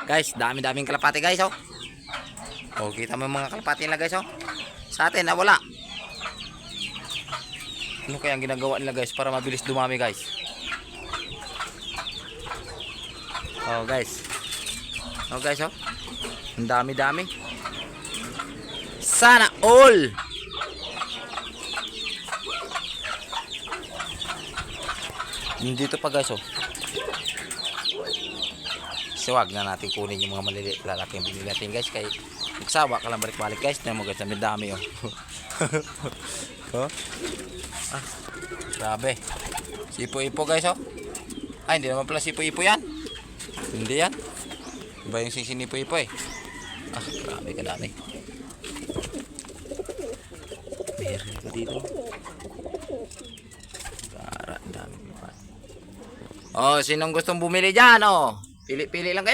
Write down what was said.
Guys, dami-daming kalapati guys, oh. Oh, kita mo yung mga kalapati nila guys, oh. Sa atin, wala. Ano kaya ang ginagawa nila guys para mabilis dumami guys? Oh guys. Oh guys, oh. Ang dami-dami. Sana all. Dito pa guys, oh. So wag na natin kunin yung mga maliliit lalaki yung binili natin guys, kay magsawa ka lang balik-balik guys. Tignan mo guys, ang dami, oh. Oh. Ah, grabe. Sipo-ipo guys, oh. Ay, hindi naman pala sipo-ipo yan. Hindi yan. Iba yung sisinipo-ipo eh. Ah, grabe kadami. Meron pa dito. Dami. Oh, sinong gustong bumili dyan, oh? Pili-pili lang kayo.